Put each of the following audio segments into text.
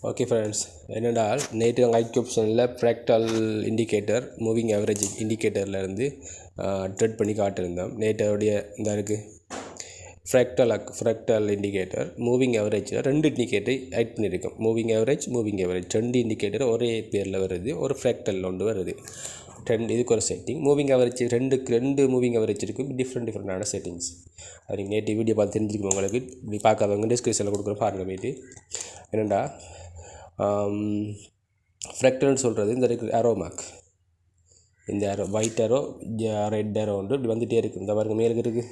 Okay friends, என்னென்றால் நேற்று IQ ஆப்ஷனில் ஃப்ராக்டல் இண்டிகேட்டர் மூவிங் ஆவரேஜ் இண்டிகேட்டர்லேருந்து ட்ரெட் பண்ணி காட்டியிருந்தோம். நேற்றோடைய இந்த இருக்குது ஃப்ராக்டல் இண்டிகேட்டர் மூவிங் ஆவரேஜில் 2 இண்டிகேட்டரை ஆட் பண்ணியிருக்கோம். மூவிங் ஆவரேஜ் 2 இண்டிகேட்டர் ஒரே பேரில் வருது, ஒரு ஃப்ராக்டல் ஒன்று வருது. இதுக்கு ஒரு செட்டிங். மூவிங் ஆவரேஜ் ரெண்டு மூவிங் ஆவரேஜ் இருக்கும், டிஃப்ரெண்டான செட்டிங்ஸ். அது நீங்கள் நேற்று வீடியோ பார்த்து தெரிஞ்சுக்கணும். உங்களுக்கு இப்படி பார்க்காதவங்க டிஸ்கிரிப்ஷனில் கொடுக்குற பாருங்க. போய்ட்டு என்னென்னா ஃப்ராக்டல்னு சொல்கிறது இந்த ஏரோ மார்க், இந்த arrow white arrow red arrow ஒன்று இப்படி வந்துகிட்டே இருக்குது. இந்த பாருங்க மேலுக்கு இருக்குது,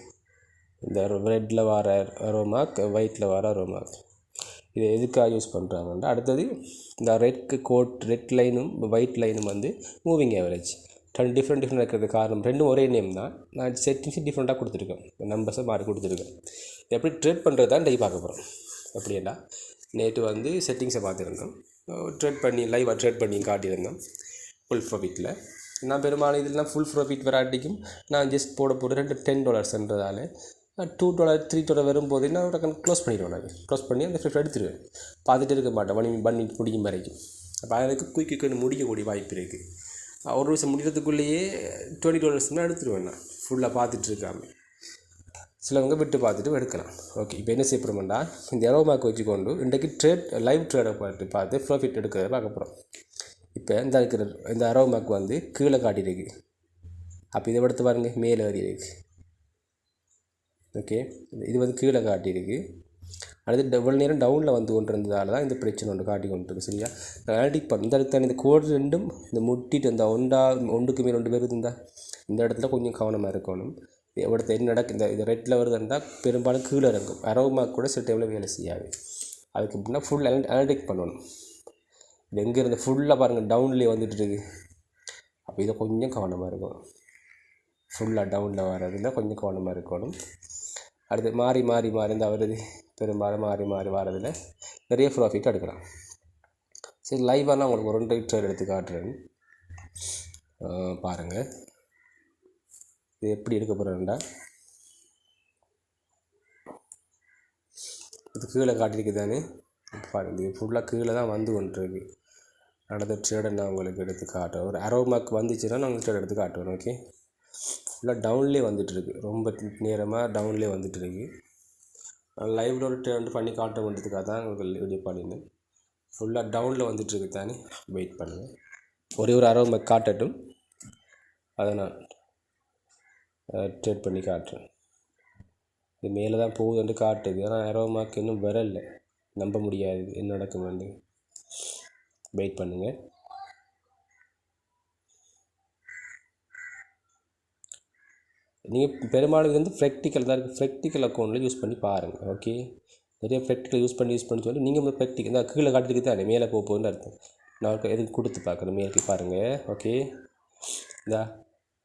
இந்த ரெட்டில் வர ஏரோ மார்க், ஒயிட்டில் வர ஏரோ மார்க். இது எதுக்காக யூஸ் பண்ணுறாங்கன்னா, அடுத்தது இந்த ரெட் லைனும் ஒயிட் லைனும் வந்து மூவிங் ஆவரேஜ் டிஃப்ரெண்ட் இருக்கிறது காரணம் ரெண்டும் ஒரே நேம் தான். நான் செட்டிங்ஸ் டிஃப்ரெண்ட்டாக கொடுத்துருக்கேன், நம்பர்ஸை மாறி கொடுத்துருக்கேன். எப்படி ட்ரேட் பண்ணுறது தான் டெய்லி பார்க்க போகிறோம். எப்படின்னா, நேற்று வந்து செட்டிங்ஸை பார்த்துருந்தோம், லைவாக ட்ரேட் பண்ணி காட்டியிருந்தோம் ஃபுல் ப்ராஃபிட்டில். நான் பெரும்பாலும் இதெல்லாம் ஃபுல் ப்ராஃபிட் வராட்டிக்கும் நான் ஜஸ்ட் போட்டு $10ன்றதால $2 $3 வரும்போது நான் க்ளோஸ் பண்ணிடுவேன். நான் க்ளோஸ் பண்ணி அந்த ஃபிஃப்ட் எடுத்துடுவேன். பார்த்துட்டு இருக்க மாட்டேன், பண்ணி முடிக்கும் வரைக்கும். அப்போ அதுக்கு குயிக்கு முடிக்கக்கூடிய வாய்ப்பு இருக்குது. ஒரு விஷயம் முடிகிறதுக்குள்ளேயே $20 எடுத்துருவேன் நான், ஃபுல்லாக பார்த்துட்டு இருக்காமல். சிலவங்க விட்டு பார்த்துட்டு எடுக்கலாம். ஓகே, இப்போ என்ன செய்யப்படும்னா, இந்த ஏரோ மார்க் வச்சுக்கொண்டு இன்றைக்கு லைவ் ட்ரேடை பார்த்து ப்ராஃபிட் எடுக்கிறத பார்க்க போகிறோம். இப்போ இந்த ஏரோ மார்க் வந்து கீழே காட்டியிருக்கு. அப்போ இதை எடுத்து பாருங்க, மேலே ஏறி இருக்கு. ஓகே, இது வந்து கீழே காட்டியிருக்கு. அடுத்து எவ்வளோ நேரம் டவுனில் வந்து கொண்டு இருந்ததால தான் இந்த பிரச்சனை ஒன்று காட்டி கொண்டு இருக்குது. சரியா, ஆல்டிக் பண்ண இந்த இடத்துல இந்த கோடு ரெண்டும் இந்த முட்டிட்டு இந்த ஒன்றுக்கு மேல் 2 பேர் இருந்தால் இந்த இடத்துல கொஞ்சம் கவனமாக இருக்கணும். எவ்வளோ என்ன நடக்கு, இது ரெட்டில் வருதுன்னா பெரும்பாலும் கீழே இறங்கும். ஏரோ மார்க் கூட சில டைமில் வேலை செய்யாது. அதுக்கு எப்படின்னா ஃபுல் அனலைஸ் பண்ணணும். இது எங்கே இருந்து ஃபுல்லாக பாருங்கள் டவுன்லேயே வந்துட்டு இருக்குது. அப்போ இதை கொஞ்சம் கவனமாக இருக்கணும். ஃபுல்லாக டவுனில் வர்றதில் கொஞ்சம் கவனமாக இருக்கணும். அடுத்து மாறி இந்த வருது, பெரும்பாலும் மாறி வரதில் நிறைய ப்ராஃபிட் எடுக்கலாம். சரி, லைவாக நான் உங்களுக்கு 2 ட்ரேட் எடுத்து காட்டுறேன், பாருங்கள். இது எப்படி எடுக்க போகிறேன்டா, இது கீழே காட்டியிருக்கு தானே. பாருங்கள், இது ஃபுல்லாக கீழே தான் வந்து கொண்டிருக்கு. அடுத்த ட்ரேடை நான் உங்களுக்கு எடுத்து காட்டுறேன். ஒரு ஏரோ மார்க் வந்துச்சுன்னா நான் உங்களுக்கு ட்ரேட் எடுத்து காட்டுவேன். ஓகே, ஃபுல்லாக டவுன்லேயே வந்துட்டுருக்கு, ரொம்ப நேரமாக டவுன்லேயே வந்துட்டுருக்கு. லைவில் ஒரு ட்ரேட் பண்ணி காட்ட வேண்டியதுக்காக தான் உங்களுக்கு வீடியோ பண்ணியிருந்தேன். ஃபுல்லாக டவுனில் வந்துட்டுருக்கு தானே. வெயிட் பண்ணுங்கள், ஒரே ஒரு ஏரோ மார்க் காட்டட்டும், அதை நான் ட்ரேட் பண்ணி காட்டுறேன். இது மேலே தான் போகுதுன்னு காட்டுது, ஆனால் ஏரோ மார்க் இன்னும் வரலை. நம்ப முடியாது என்ன நடக்குமெண்டு. வெயிட் பண்ணுங்கள். நீங்கள் பெரும்பாலும் இது வந்து ப்ராக்டிக்கல் தான் இருக்குது. ப்ராக்டிக்கல் அக்கௌண்ட்டில் யூஸ் பண்ணி பாருங்கள். ஓகே, நிறைய ப்ராக்டிக்கல் யூஸ் பண்ணி சொல்லி நீங்கள் வந்து ப்ராக்டிக்கல் தான் கீழே காட்டிருக்கு தானே, மேலே போகுதுன்னு அர்த்தம். நான் எதுக்கு கொடுத்து பார்க்குறேன், மேலே பாருங்கள். ஓகே, இந்தா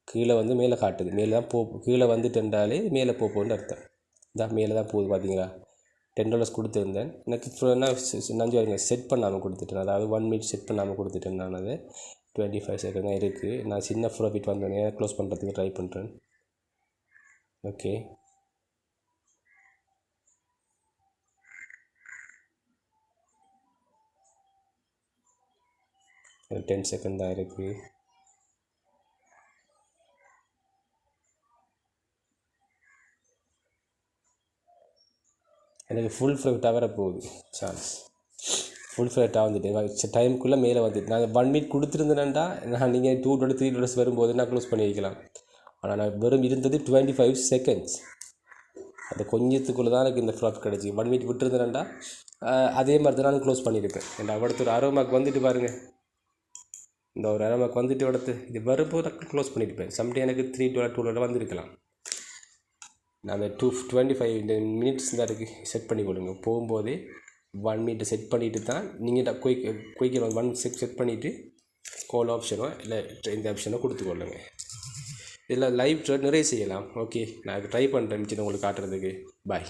கீழே வந்து மேலே காட்டுது, மேலே தான் கீழே வந்துட்டுன்றாலே மேலே போகுதுன்னு அர்த்தம். இந்தா மேலே தான் போகுது, பார்த்தீங்களா. $10 கொடுத்துருந்தேன். எனக்கு நஞ்சு வருங்க செட் பண்ணாமல் கொடுத்துட்டேன். அதாவது 1 மினிட் செட் பண்ணாமல் கொடுத்துட்டேன். நான் அதை 25 செகண்ட் தான் இருக்குது. நான் சின்ன ப்ராஃபிட் வந்தோடனே க்ளோஸ் பண்ணுறதுக்கு ட்ரை பண்ணுறேன். ஓகே, ஒரு 10 செகண்ட் தான் இருக்குது. எனக்கு ஃபுல் ஃப்ளைட்டாக வர போகுது சான்ஸ். ஃபுல் ஃப்ளைட்டாக வந்துட்டு டைமுக்குள்ளே மேலே வந்துட்டு நான் 1 மினிட் கொடுத்துருந்தேன்டா, நான் நீங்கள் $2 $3 வரும்போது நான் க்ளோஸ் பண்ணி வைக்கலாம். ஆனால் நான் வெறும் இருந்தது 25 செகண்ட்ஸ். அது கொஞ்சத்துக்குள்ளே தான் எனக்கு இந்த ப்ராஃபிட் கிடச்சி. 1 மினிட் விட்டுருந்தேன்டா, அதே மாதிரி தான் நான் க்ளோஸ் பண்ணியிருப்பேன். ஏன்னா அடுத்து ஒரு ஏரோ மார்க் வந்துட்டு பாருங்கள், இந்த ஒரு ஏரோ மார்க் வந்துட்டு அடுத்து இது வரும்போது நான் க்ளோஸ் பண்ணியிருப்பேன். சம்டைம் எனக்கு $3 $2 வந்திருக்கலாம். நான் அந்த 25 மினிட்ஸ் தான் இருக்குது செட் பண்ணி கொடுங்க. போகும்போதே 1 மினிட் செட் பண்ணிவிட்டு தான் நீங்கள் குயிக்காக 1 செட் பண்ணிவிட்டு கால் ஆப்ஷனோ இல்லை இந்த ஆப்ஷனோ கொடுத்துக்கொள்ளுங்க. இதில் லைவ் ட்ரேட் நிறைய செய்யலாம். ஓகே, நான் ட்ரை பண்ணுறேன் உங்களுக்கு காட்டுறதுக்கு. பாய்.